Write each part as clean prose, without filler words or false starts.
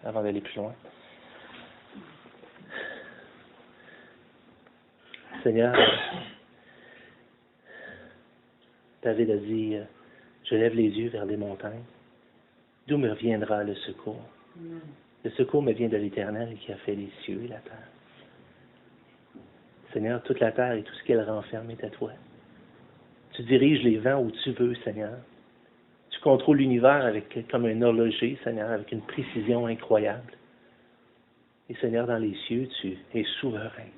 avant d'aller plus loin. Seigneur, David a dit, je lève les yeux vers les montagnes. D'où me reviendra le secours? Le secours me vient de l'Éternel qui a fait les cieux et la terre. Seigneur, toute la terre et tout ce qu'elle renferme est à toi. Tu diriges les vents où tu veux, Seigneur. Tu contrôles l'univers comme un horloger, Seigneur, avec une précision incroyable. Et Seigneur, dans les cieux, tu es souverain.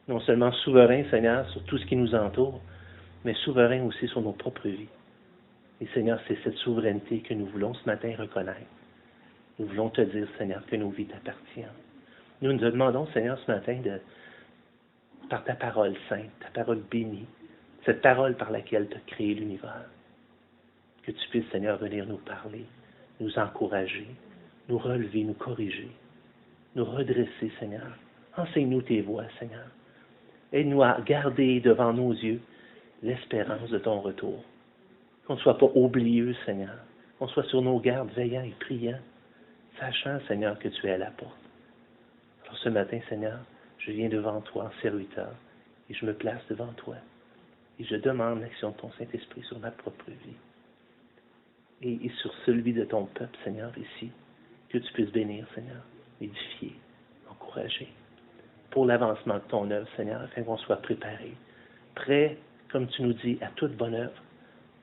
Non seulement souverain, Seigneur, sur tout ce qui nous entoure, mais souverain aussi sur nos propres vies. Et Seigneur, c'est cette souveraineté que nous voulons ce matin reconnaître. Nous voulons te dire, Seigneur, que nos vies t'appartiennent. Nous nous demandons, Seigneur, ce matin, par ta parole sainte, ta parole bénie, cette parole par laquelle tu as créé l'univers, que tu puisses, Seigneur, venir nous parler, nous encourager, nous relever, nous corriger, nous redresser, Seigneur. Enseigne-nous tes voies, Seigneur. Aide-nous à garder devant nos yeux l'espérance de ton retour. Qu'on ne soit pas oublieux, Seigneur. Qu'on soit sur nos gardes, veillant et priant, sachant, Seigneur, que tu es à la porte. Alors ce matin, Seigneur, je viens devant toi en serviteur et je me place devant toi. Et je demande l'action de ton Saint-Esprit sur ma propre vie. Et sur celui de ton peuple, Seigneur, ici, que tu puisses bénir, Seigneur, édifier, encourager, pour l'avancement de ton œuvre, Seigneur, afin qu'on soit préparés, prêts, comme tu nous dis, à toute bonne œuvre,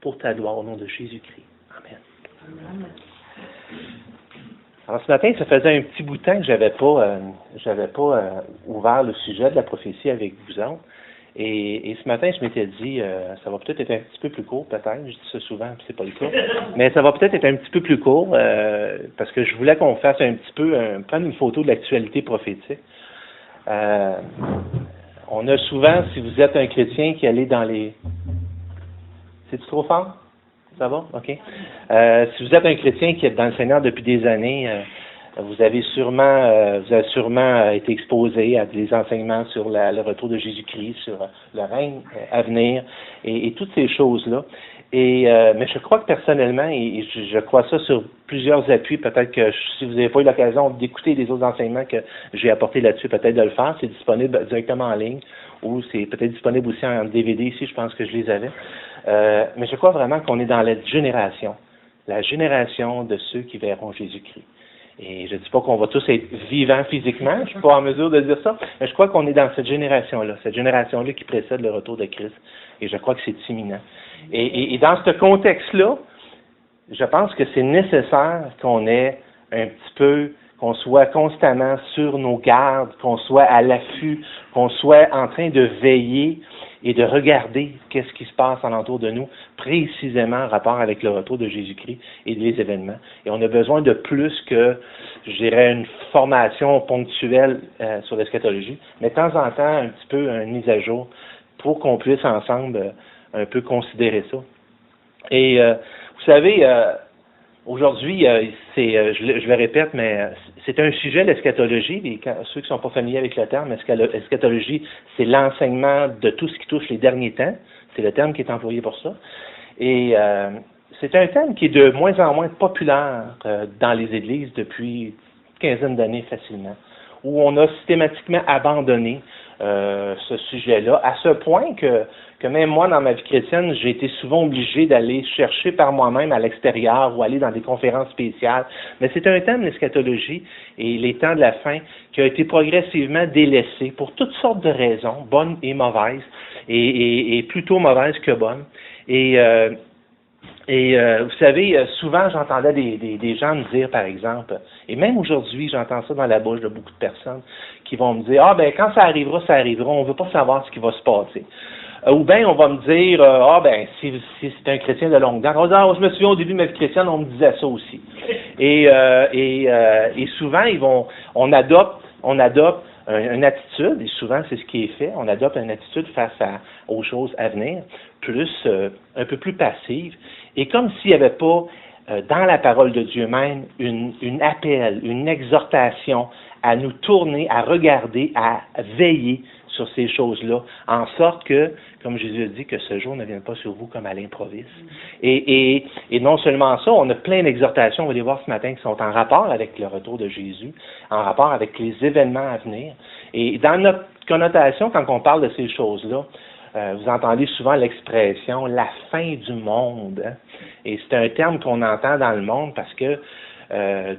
pour ta gloire, au nom de Jésus-Christ. Amen. Amen. Alors ce matin, ça faisait un petit bout de temps que j'avais pas ouvert le sujet de la prophétie avec vous autres. Et ce matin, je m'étais dit, ça va peut-être être un petit peu plus court, peut-être. Je dis ça souvent, puis c'est pas le cas. Mais ça va peut-être être un petit peu plus court, parce que je voulais qu'on fasse un petit peu, prendre une photo de l'actualité prophétique. On a souvent, si vous êtes un chrétien qui allait dans les... C'est-tu trop fort? Ça va? OK. Si vous êtes un chrétien qui est dans le Seigneur depuis des années, vous avez sûrement été exposé à des enseignements sur le retour de Jésus-Christ, sur le règne à venir et toutes ces choses-là. Mais je crois que personnellement, et je crois ça sur plusieurs appuis, peut-être que si vous n'avez pas eu l'occasion d'écouter les autres enseignements que j'ai apportés là-dessus, peut-être de le faire. C'est disponible directement en ligne ou c'est peut-être disponible aussi en DVD ici, je pense que je les avais. Mais je crois vraiment qu'on est dans la génération de ceux qui verront Jésus-Christ. Et je ne dis pas qu'on va tous être vivants physiquement, je ne suis pas en mesure de dire ça, mais je crois qu'on est dans cette génération-là qui précède le retour de Christ. Et je crois que c'est imminent. Et dans ce contexte-là, je pense que c'est nécessaire qu'on ait un petit peu, qu'on soit constamment sur nos gardes, qu'on soit à l'affût, qu'on soit en train de veiller et de regarder qu'est-ce qui se passe alentour de nous, précisément en rapport avec le retour de Jésus-Christ et les événements. Et on a besoin de plus que, je dirais, une formation ponctuelle sur l'eschatologie, mais de temps en temps, un petit peu une mise à jour pour qu'on puisse ensemble un peu considérer ça. Et vous savez, aujourd'hui, je le répète, mais c'est un sujet, l'eschatologie. Ceux qui ne sont pas familiers avec le terme, l'eschatologie, c'est l'enseignement de tout ce qui touche les derniers temps. C'est le terme qui est employé pour ça. Et c'est un thème qui est de moins en moins populaire dans les églises depuis une quinzaine d'années facilement, où on a systématiquement abandonné ce sujet-là, à ce point que même moi, dans ma vie chrétienne, j'ai été souvent obligé d'aller chercher par moi-même à l'extérieur ou aller dans des conférences spéciales. Mais c'est un thème, l'eschatologie, et les temps de la fin, qui a été progressivement délaissé pour toutes sortes de raisons, bonnes et mauvaises, et plutôt mauvaises que bonnes. Et vous savez, souvent j'entendais des gens me dire, par exemple, et même aujourd'hui, j'entends ça dans la bouche de beaucoup de personnes qui vont me dire, quand ça arrivera, on ne veut pas savoir ce qui va se passer. Ou bien on va me dire, si c'est un chrétien de longue date, je me souviens au début de ma vie chrétienne, on me disait ça aussi. Et souvent, on adopte une attitude, et souvent c'est ce qui est fait, on adopte une attitude face aux choses à venir, un peu plus passive, et comme s'il n'y avait pas dans la parole de Dieu même une appel, une exhortation à nous tourner, à regarder, à veiller sur ces choses-là, en sorte que, comme Jésus a dit, que ce jour ne vienne pas sur vous comme à l'improviste. Et non seulement ça, on a plein d'exhortations, on va les voir ce matin, qui sont en rapport avec le retour de Jésus, en rapport avec les événements à venir. Et dans notre connotation, quand on parle de ces choses-là, vous entendez souvent l'expression « la fin du monde ». Et c'est un terme qu'on entend dans le monde parce que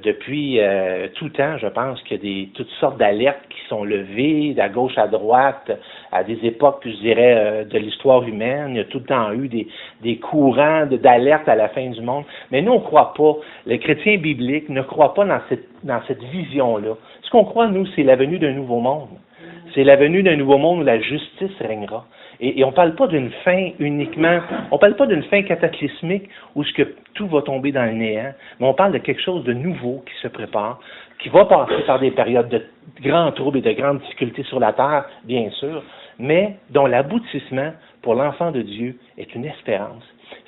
depuis tout le temps, je pense qu'il y a toutes sortes d'alertes qui sont levées, de gauche à droite, à des époques, je dirais, de l'histoire humaine. Il y a tout le temps eu des courants d'alerte à la fin du monde. Mais nous, on ne croit pas. Les chrétiens bibliques ne croient pas dans cette vision-là. Ce qu'on croit, nous, c'est la venue d'un nouveau monde. C'est la venue d'un nouveau monde où la justice régnera. Et on ne parle pas d'une fin uniquement, on ne parle pas d'une fin cataclysmique où ce que tout va tomber dans le néant, mais on parle de quelque chose de nouveau qui se prépare, qui va passer par des périodes de grands troubles et de grandes difficultés sur la terre, bien sûr, mais dont l'aboutissement pour l'enfant de Dieu est une espérance.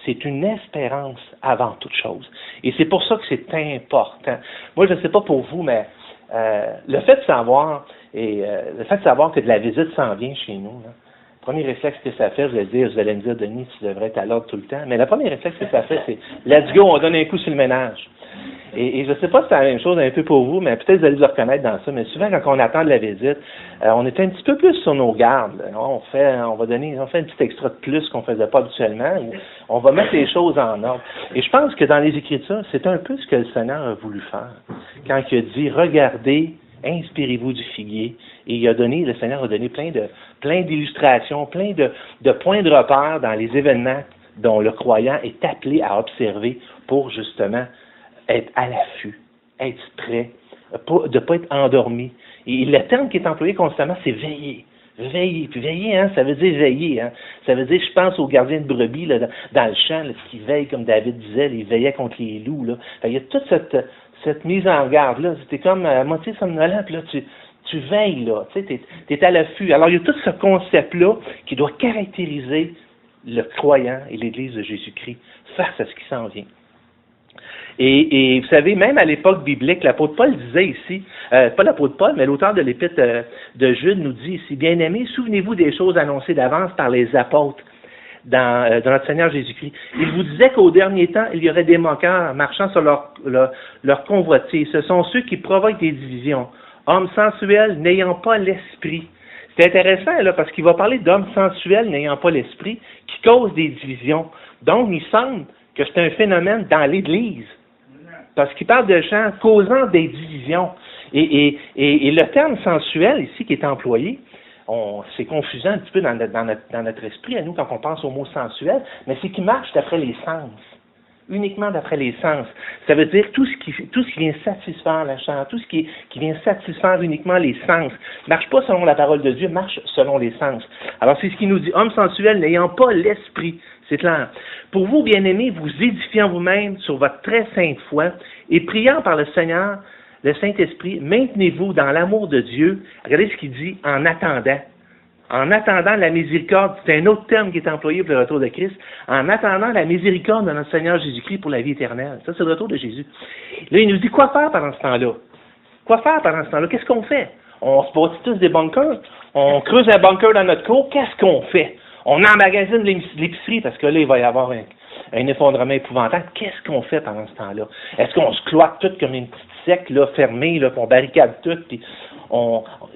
C'est une espérance avant toute chose. Et c'est pour ça que c'est important. Moi, je ne sais pas pour vous, mais le fait de savoir que de la visite s'en vient chez nous, là, le premier réflexe que ça fait, vous allez me dire, Denis, tu devrais être à l'ordre tout le temps, mais le premier réflexe que ça fait, c'est « let's go, on donne un coup sur le ménage ». Et je ne sais pas si c'est la même chose un peu pour vous, mais peut-être vous allez vous reconnaître dans ça, mais souvent quand on attend de la visite, on est un petit peu plus sur nos gardes. On fait un petit extra de plus qu'on ne faisait pas habituellement, on va mettre les choses en ordre. Et je pense que dans les Écritures, c'est un peu ce que le Seigneur a voulu faire. Quand il a dit « regardez, inspirez-vous du figuier », et le Seigneur a donné plein d'illustrations, plein de points de repère dans les événements dont le croyant est appelé à observer pour justement être à l'affût, être prêt, de ne pas être endormi. Et le terme qui est employé constamment, c'est veiller. Veiller. Puis veiller, ça veut dire veiller. Ça veut dire, je pense aux gardiens de brebis là, dans le champ, là, qui veillent, comme David disait, ils veillaient contre les loups. Là. Il y a toute cette mise en garde-là. C'était comme à moitié somnolent, puis là, tu veilles, là, tu es à l'affût. Alors, il y a tout ce concept-là qui doit caractériser le croyant et l'Église de Jésus-Christ face à ce qui s'en vient. Et vous savez, même à l'époque biblique, l'apôtre Paul disait ici, pas l'apôtre Paul, mais l'auteur de l'épître de Jude nous dit ici, « Bien-aimés, souvenez-vous des choses annoncées d'avance par les apôtres dans notre Seigneur Jésus-Christ. Il vous disait qu'au dernier temps, il y aurait des moqueurs marchant sur leur convoitise. Ce sont ceux qui provoquent des divisions. Hommes sensuels n'ayant pas l'esprit. » C'est intéressant, là, parce qu'il va parler d'hommes sensuels n'ayant pas l'esprit, qui causent des divisions. Donc, il semble que c'est un phénomène dans l'Église. Parce qu'il parle de gens causant des divisions. Et le terme sensuel, ici, qui est employé, c'est confusant un petit peu dans notre esprit, à nous, quand on pense au mot sensuel, mais c'est qu'il marche d'après les sens. Uniquement d'après les sens. Ça veut dire tout ce qui vient satisfaire la chair, tout ce qui vient satisfaire uniquement les sens. Marche pas selon la parole de Dieu, marche selon les sens. Alors c'est ce qu'il nous dit, homme sensuel n'ayant pas l'esprit. C'est clair. Pour vous, bien-aimés, vous édifiant vous-même sur votre très sainte foi et priant par le Seigneur, le Saint-Esprit, maintenez-vous dans l'amour de Dieu. Regardez ce qu'il dit, en attendant. En attendant la miséricorde, c'est un autre terme qui est employé pour le retour de Christ, en attendant la miséricorde de notre Seigneur Jésus-Christ pour la vie éternelle. Ça, c'est le retour de Jésus. Là, il nous dit quoi faire pendant ce temps-là? Quoi faire pendant ce temps-là? Qu'est-ce qu'on fait? On se bâtit tous des bunkers, on creuse un bunker dans notre cour, qu'est-ce qu'on fait? On emmagasine l'épicerie parce que là, il va y avoir un effondrement épouvantable. Qu'est-ce qu'on fait pendant ce temps-là? Est-ce qu'on se cloître tout comme une petite secte là, fermée, là, puis on barricade tout, puis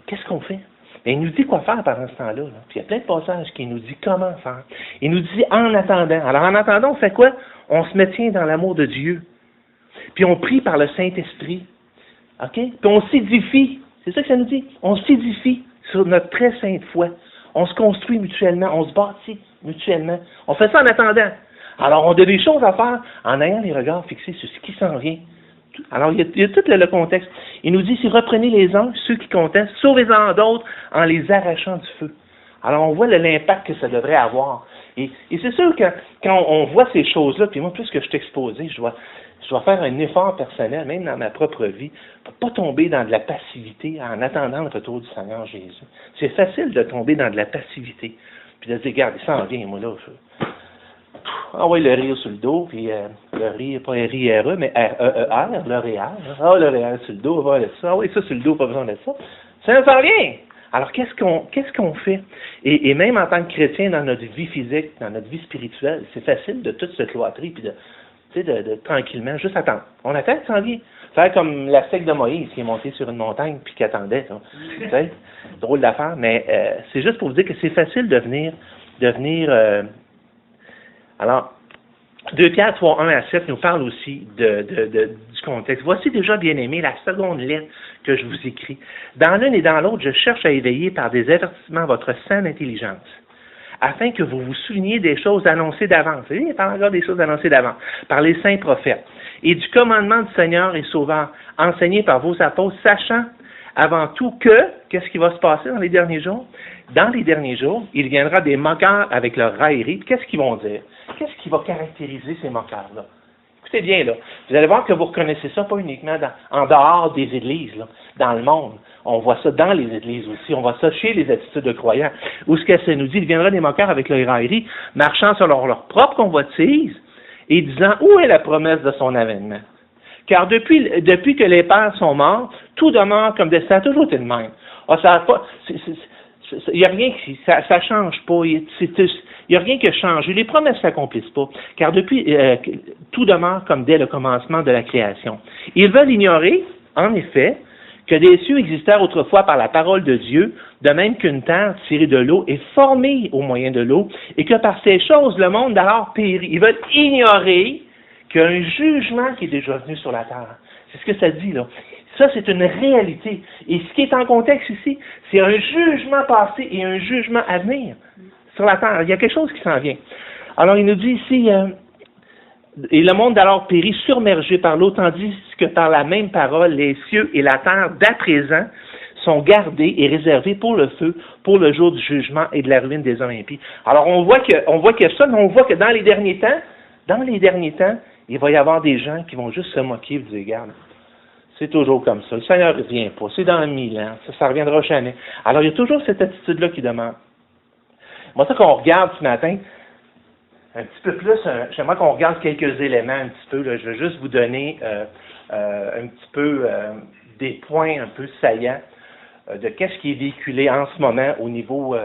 qu'est-ce qu'on fait? Et il nous dit quoi faire pendant ce temps-là. Là. Puis il y a plein de passages qui nous dit comment faire. Il nous dit en attendant. Alors en attendant, on fait quoi? On se maintient dans l'amour de Dieu. Puis on prie par le Saint-Esprit. OK? Puis on s'édifie. C'est ça que ça nous dit. On s'édifie sur notre très sainte foi. On se construit mutuellement. On se bâtit mutuellement. On fait ça en attendant. Alors on a des choses à faire en ayant les regards fixés sur ce qui s'en vient. Alors, il y a tout le contexte. Il nous dit, si reprenez les uns, ceux qui contestent, sauvez-en d'autres en les arrachant du feu. Alors, on voit l'impact que ça devrait avoir. Et c'est sûr que quand on voit ces choses-là, puis moi, plus que je t'exposais, je dois faire un effort personnel, même dans ma propre vie, pour ne pas tomber dans de la passivité en attendant le retour du Seigneur Jésus. C'est facile de tomber dans de la passivité. Puis de dire, regarde, il s'en vient, moi, là, oui, le rire sur le dos, puis le rire, pas R-I-R-E, mais R-E-E-R, le REER. Ah, le REER sur le dos, on va aller ça. Ah oui, ça sur le dos, pas besoin de ça. Ça s'en vient! Alors, qu'est-ce qu'on fait? Et même en tant que chrétien, dans notre vie physique, dans notre vie spirituelle, c'est facile de tout se cloîtrer, puis de tranquillement, juste attendre. On attend que ça en vient. Faire comme la secte de Moïse qui est monté sur une montagne puis qui attendait. C'est drôle d'affaire, mais c'est juste pour vous dire que c'est facile de venir. Alors, 2 Pierre 3, 1 à 7 nous parle aussi du contexte. Voici déjà, bien-aimés, la seconde lettre que je vous écris. Dans l'une et dans l'autre, je cherche à éveiller par des avertissements votre saine intelligence, afin que vous vous souveniez des choses annoncées d'avance. Il parle encore des choses annoncées d'avance, par les saints prophètes, et du commandement du Seigneur et Sauveur, enseigné par vos apôtres, sachant avant tout qu'est-ce qui va se passer dans les derniers jours? Dans les derniers jours, il viendra des moqueurs avec leur raillerie. Qu'est-ce qu'ils vont dire? Qu'est-ce qui va caractériser ces moqueurs-là? Écoutez bien, là. Vous allez voir que vous reconnaissez ça pas uniquement en dehors des églises, là, dans le monde. On voit ça dans les églises aussi. On voit ça chez les attitudes de croyants. Où ce que ça nous dit? Il viendra des moqueurs avec leur raillerie, marchant selon leur propre convoitise et disant où est la promesse de son avènement? Car depuis que les pères sont morts, tout demeure comme ça a toujours été le même. Ah, ça a pas, il n'y a rien qui, ça change pas. Il n'y a rien qui a changé. Les promesses ne s'accomplissent pas. Car depuis, tout demeure comme dès le commencement de la création. Ils veulent ignorer, en effet, que des cieux existèrent autrefois par la parole de Dieu, de même qu'une terre tirée de l'eau est formée au moyen de l'eau, et que par ces choses, le monde d'alors périt. Ils veulent ignorer qu'il y a un jugement qui est déjà venu sur la terre. C'est ce que ça dit, là. Ça, c'est une réalité. Et ce qui est en contexte ici, c'est un jugement passé et un jugement à venir sur la terre. Il y a quelque chose qui s'en vient. Alors, il nous dit ici, et le monde d'alors périt submergé par l'eau, tandis que par la même parole, les cieux et la terre d'à présent sont gardés et réservés pour le feu, pour le jour du jugement et de la ruine des hommes impies. Alors, on voit qu'il y a ça, mais on voit que dans les derniers temps, il va y avoir des gens qui vont juste se moquer et vous dire, regarde, c'est toujours comme ça. Le Seigneur ne revient pas. C'est dans 1000 ans. Ça ne reviendra jamais. Alors, il y a toujours cette attitude-là qui demeure. Moi, ça qu'on regarde ce matin, un petit peu plus, j'aimerais qu'on regarde quelques éléments un petit peu. Là. Je vais juste vous donner un petit peu des points un peu saillants de qu'est-ce qui est véhiculé en ce moment au niveau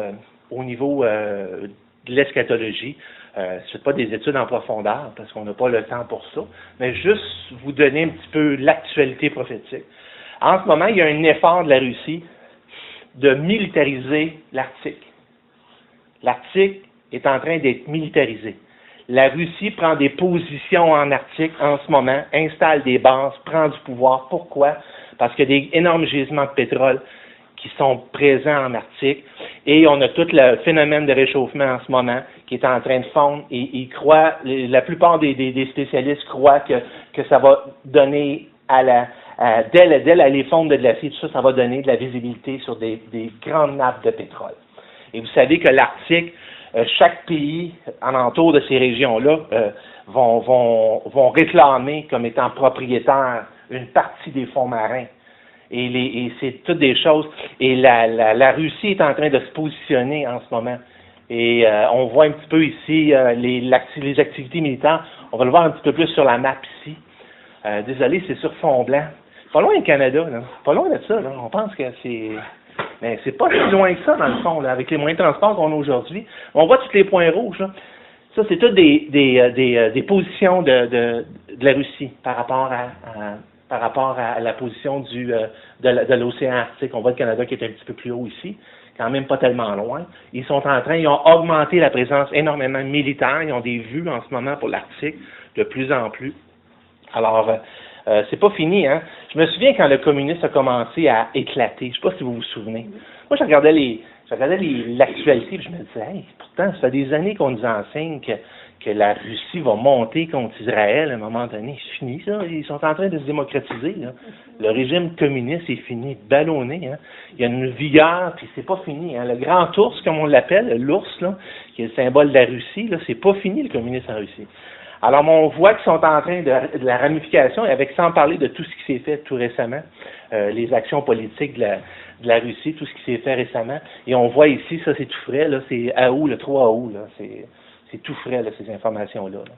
de l'eschatologie. Je ne fais pas des études en profondeur parce qu'on n'a pas le temps pour ça, mais juste vous donner un petit peu l'actualité prophétique. En ce moment, il y a un effort de la Russie de militariser l'Arctique. L'Arctique est en train d'être militarisé. La Russie prend des positions en Arctique en ce moment, installe des bases, prend du pouvoir. Pourquoi? Parce qu'il y a des énormes gisements de pétrole qui sont présents en Arctique, et on a tout le phénomène de réchauffement en ce moment qui est en train de fondre, et ils croient, la plupart des spécialistes croient que ça va donner dès les fonds de glacier, tout ça, ça va donner de la visibilité sur des grandes nappes de pétrole. Et vous savez que l'Arctique, chaque pays en entour de ces régions-là vont réclamer comme étant propriétaire une partie des fonds marins. Et c'est toutes des choses. Et la Russie est en train de se positionner en ce moment. Et on voit un petit peu ici les activités militaires. On va le voir un petit peu plus sur la map ici. Désolé, c'est sur fond blanc. Pas loin du Canada, là. Pas loin de ça, là. On pense que c'est... Mais c'est pas si loin que ça, dans le fond, là, avec les moyens de transport qu'on a aujourd'hui. On voit tous les points rouges, là. Ça, c'est toutes des positions de la Russie par rapport à la position de l'océan Arctique. On voit le Canada qui est un petit peu plus haut ici, quand même pas tellement loin. Ils ont augmenté la présence énormément militaire. Ils ont des vues en ce moment pour l'Arctique, de plus en plus. Alors, c'est pas fini, hein. Je me souviens quand le communisme a commencé à éclater. Je sais pas si vous vous souvenez. Moi, je regardais l'actualité, puis je me disais, hey, pourtant, ça fait des années qu'on nous enseigne que la Russie va monter contre Israël à un moment donné. C'est fini, ça. Ils sont en train de se démocratiser, là. Le régime communiste est fini, ballonné, hein. Il y a une vigueur, puis c'est pas fini, hein. Le grand ours, comme on l'appelle, l'ours, là, qui est le symbole de la Russie, là, c'est pas fini, le communisme en Russie. Alors, on voit qu'ils sont en train de la ramification, et sans parler de tout ce qui s'est fait tout récemment, les actions politiques de la Russie, tout ce qui s'est fait récemment. Et on voit ici, ça c'est tout frais, là, c'est le 3 août, là, c'est tout frais, là, ces informations-là. Là.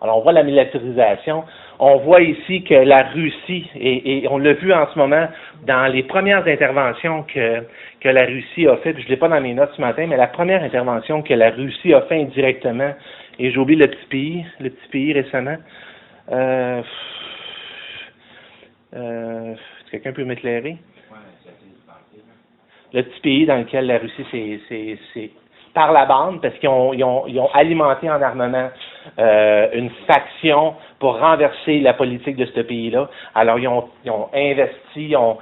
Alors, on voit la militarisation. On voit ici que la Russie, et on l'a vu en ce moment dans les premières interventions que la Russie a faites, je ne l'ai pas dans mes notes ce matin, mais la première intervention que la Russie a fait indirectement, et j'ai oublié le petit pays récemment, quelqu'un peut m'éclairer? Le petit pays dans lequel la Russie c'est par la bande, parce qu'ils ont alimenté en armement une faction pour renverser la politique de ce pays-là. Alors, ils ont investi, ils ont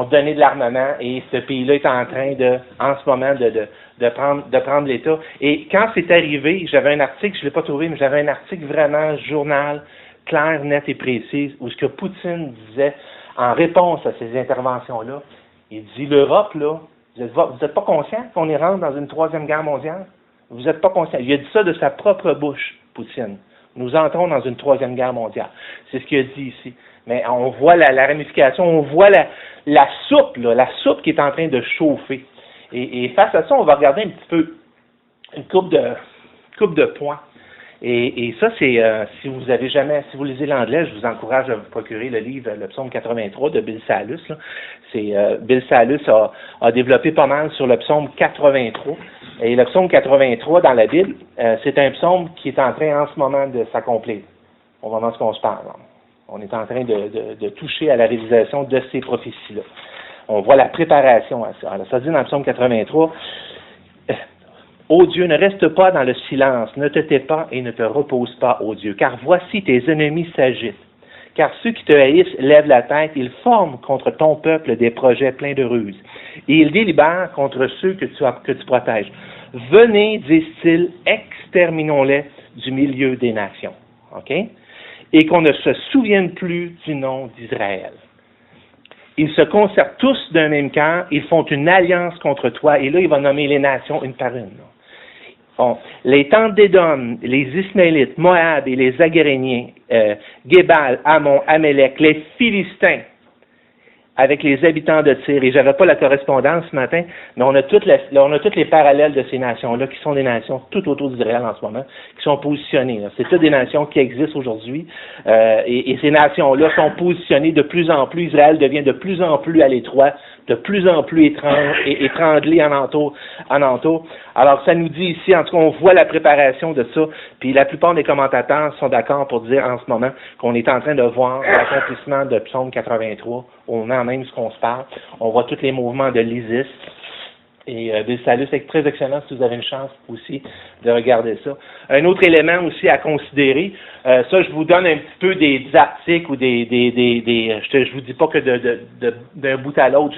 donné de l'armement, et ce pays-là est en train en ce moment, de prendre l'État. Et quand c'est arrivé, j'avais un article, je ne l'ai pas trouvé, mais j'avais un article vraiment journal, clair, net et précis, où ce que Poutine disait en réponse à ces interventions-là, il dit, l'Europe, là, vous n'êtes pas conscient qu'on est rentré dans une troisième guerre mondiale? Vous n'êtes pas conscient. Il a dit ça de sa propre bouche, Poutine. Nous entrons dans une troisième guerre mondiale. C'est ce qu'il a dit ici. Mais on voit la ramification, on voit la soupe, là, la soupe qui est en train de chauffer. Et face à ça, on va regarder un petit peu une coupe de points. Et ça, c'est, si vous lisez l'anglais, je vous encourage à vous procurer le livre, le psaume 83 de Bill Salus. Là. Bill Salus a développé pas mal sur le psaume 83. Et le psaume 83 dans la Bible, c'est un psaume qui est en train en ce moment de s'accomplir, au moment où on se parle. On est en train de toucher à la réalisation de ces prophéties-là. On voit la préparation à ça. Alors, ça dit dans le psaume 83, ô Dieu, ne reste pas dans le silence, ne te tais pas et ne te repose pas, ô Dieu, car voici tes ennemis s'agitent. Car ceux qui te haïssent lèvent la tête, ils forment contre ton peuple des projets pleins de ruses. Et ils délibèrent contre ceux que tu protèges. Venez, disent-ils, exterminons-les du milieu des nations. OK? Et qu'on ne se souvienne plus du nom d'Israël. Ils se concertent tous d'un même cœur, ils font une alliance contre toi, et là, il va nommer les nations une par une. Bon, les tentes d'Édom, les Ismaélites, Moab et les Agaréniens, Gébal, Ammon, Amélec, les Philistins, avec les habitants de Tyr. Et j'avais pas la correspondance ce matin, mais on a toutes les parallèles de ces nations-là, qui sont des nations tout autour d'Israël en ce moment, qui sont positionnées. Là. C'est toutes des nations qui existent aujourd'hui, et ces nations-là sont positionnées de plus en plus. Israël devient de plus en plus à l'étroit, de plus en plus étranglé en entour. Alors, ça nous dit ici, en tout cas, on voit la préparation de ça, puis la plupart des commentateurs sont d'accord pour dire en ce moment qu'on est en train de voir l'accomplissement de Psaume 83, au moment même ce qu'on se parle. On voit tous les mouvements de l'ISIS, et Bill Salus, c'est très excellent si vous avez une chance aussi de regarder ça. Un autre élément aussi à considérer, ça je vous donne un petit peu des articles ou je vous dis pas que d'un bout à l'autre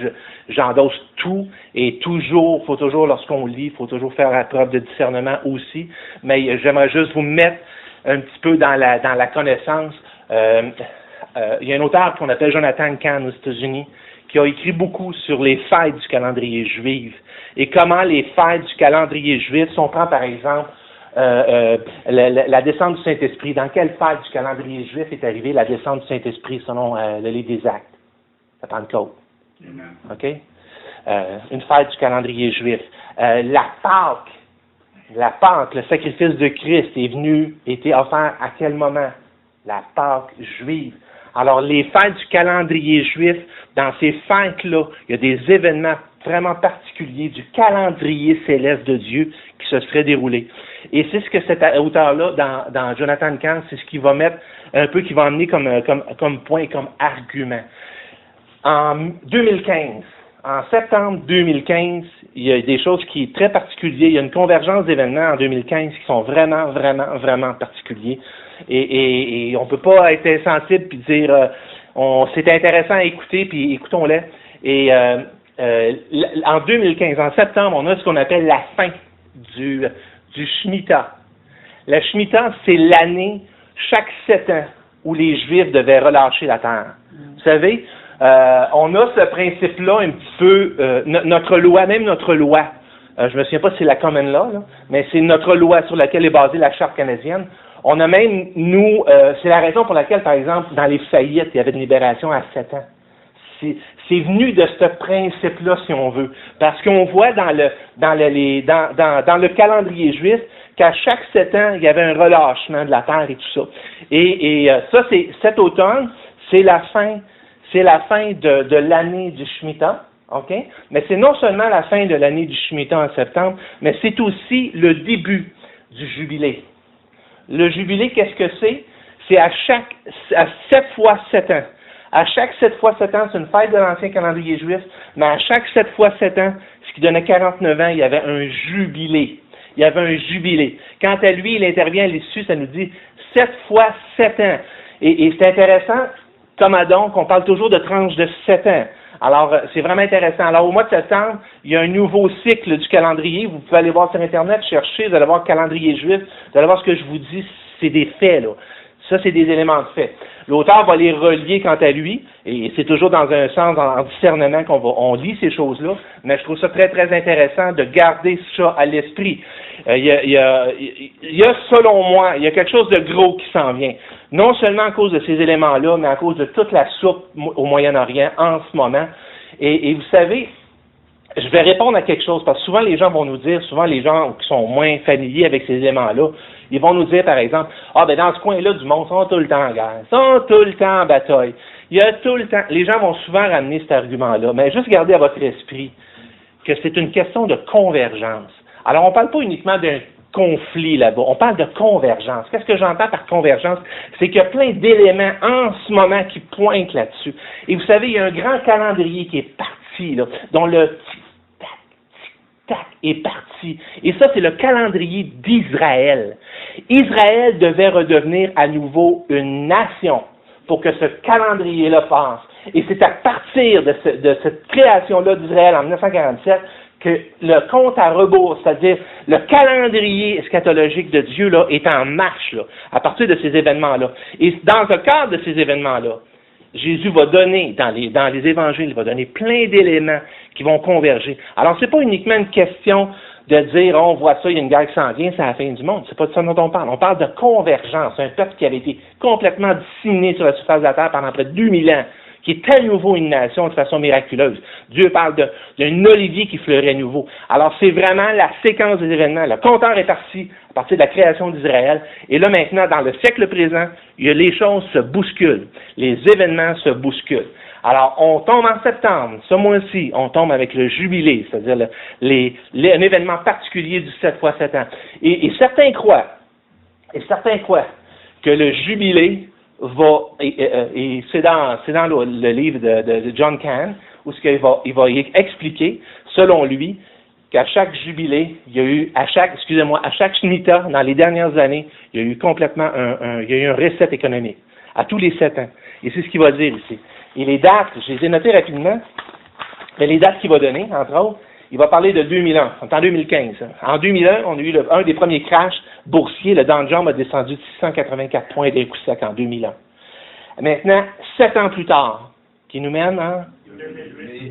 j'endosse tout, et faut toujours lorsqu'on lit, faut toujours faire la preuve de discernement aussi, mais j'aimerais juste vous mettre un petit peu dans la connaissance. Il y a un auteur qu'on appelle Jonathan Cahn aux États-Unis qui a écrit beaucoup sur les fêtes du calendrier juif et comment les fêtes du calendrier juif, si on prend par exemple la descente du Saint-Esprit, dans quelle fête du calendrier juif est arrivée la descente du Saint-Esprit selon le livre des Actes? La Pentecôte. OK? Une fête du calendrier juif. La Pâque, le sacrifice de Christ était offert à quel moment? La Pâque juive. Alors, les fêtes du calendrier juif, dans ces fêtes-là, il y a des événements vraiment particuliers du calendrier céleste de Dieu qui se seraient déroulés. Et c'est ce que cet auteur-là, dans Jonathan Cahn, c'est ce qu'il va mettre un peu, qui va amener comme point, comme argument. En 2015, en septembre 2015, il y a des choses qui sont très particulières. Il y a une convergence d'événements en 2015 qui sont vraiment, vraiment, vraiment particuliers. Et on ne peut pas être insensible puis dire c'est intéressant à écouter, puis écoutons-les. Et en 2015, en septembre, on a ce qu'on appelle la fin du Shemitah. La Shemitah, c'est l'année, chaque 7 ans, où les Juifs devaient relâcher la terre. Vous savez, on a ce principe-là un petit peu, notre loi, je me souviens pas si c'est la Common Law, là, mais c'est notre loi sur laquelle est basée la Charte canadienne. On a même, c'est la raison pour laquelle, par exemple, dans les faillites, il y avait une libération à 7 ans. c'est venu de ce principe-là, si on veut. Parce qu'on voit dans le calendrier juif qu'à chaque 7 ans, il y avait un relâchement de la terre et tout ça. Et ça, cet automne, c'est la fin de l'année du Shemitah. OK? Mais c'est non seulement la fin de l'année du Shemitah en septembre, mais c'est aussi le début du jubilé. Le jubilé, qu'est-ce que c'est? C'est à 7 fois 7 ans. À chaque 7 fois 7 ans, c'est une fête de l'ancien calendrier juif, mais à chaque 7 fois 7 ans, ce qui donnait 49 ans, il y avait un jubilé. Il y avait un jubilé. Quant à lui, il intervient à l'issue, ça nous dit 7 fois 7 ans. Et c'est intéressant, comme à donc, on parle toujours de tranches de 7 ans. Alors, c'est vraiment intéressant. Alors, au mois de septembre, il y a un nouveau cycle du calendrier. Vous pouvez aller voir sur Internet, chercher, vous allez voir le calendrier juif, vous allez voir ce que je vous dis, c'est des faits, là. Ça, c'est des éléments de fait. L'auteur va les relier quant à lui, et c'est toujours dans un sens, en discernement on lit ces choses-là, mais je trouve ça très, très intéressant de garder ça à l'esprit. Il y a, selon moi, il y a quelque chose de gros qui s'en vient. Non seulement à cause de ces éléments-là, mais à cause de toute la soupe au Moyen-Orient en ce moment. Et vous savez, je vais répondre à quelque chose, parce que souvent les gens vont nous dire, souvent les gens qui sont moins familiers avec ces éléments-là, ils vont nous dire, par exemple, ben dans ce coin-là du monde, ils sont tout le temps en guerre, ils sont tout le temps en bataille. Il y a tout le temps, les gens vont souvent ramener cet argument-là, mais juste gardez à votre esprit que c'est une question de convergence. Alors, on ne parle pas uniquement d'un conflit là-bas, on parle de convergence. Qu'est-ce que j'entends par convergence? C'est qu'il y a plein d'éléments en ce moment qui pointent là-dessus. Et vous savez, il y a un grand calendrier qui est parti, là, dont le tic-tac est parti. Et ça, c'est le calendrier d'Israël. Israël devait redevenir à nouveau une nation pour que ce calendrier-là passe. Et c'est à partir de cette création-là d'Israël en 1947 que le compte à rebours, c'est-à-dire le calendrier eschatologique de Dieu là, est en marche là, à partir de ces événements-là. Et dans le cadre de ces événements-là, Jésus va donner, dans les évangiles, il va donner plein d'éléments qui vont converger. Alors, c'est pas uniquement une question de dire, on voit ça, il y a une guerre qui s'en vient, c'est la fin du monde. C'est pas de ça dont on parle. On parle de convergence. Un peuple qui avait été complètement disséminé sur la surface de la terre pendant près de 2000 ans, qui est à nouveau une nation de façon miraculeuse. Dieu parle d'un olivier qui fleurit à nouveau. Alors, c'est vraiment la séquence des événements. Le compteur est parti à partir de la création d'Israël. Et là, maintenant, dans le siècle présent, les choses se bousculent. Les événements se bousculent. Alors, on tombe en septembre. Ce mois-ci, on tombe avec le jubilé, c'est-à-dire un événement particulier du 7 fois 7 ans. Et certains croient que le jubilé et c'est dans le livre de John Cann, où il va expliquer, selon lui, qu'à chaque jubilé, il y a eu, à chaque Shemitah, dans les dernières années, il y a eu complètement il y a eu un reset économique, à tous les 7 ans. Et c'est ce qu'il va dire ici. Et les dates, je les ai notées rapidement, mais les dates qu'il va donner, entre autres, il va parler de 2001, on est en 2015. En 2001, on a eu un des premiers crashs boursiers, le Dow Jones a descendu de 684 points d'un coup sec en 2001. Maintenant, 7 ans plus tard, qui nous mène en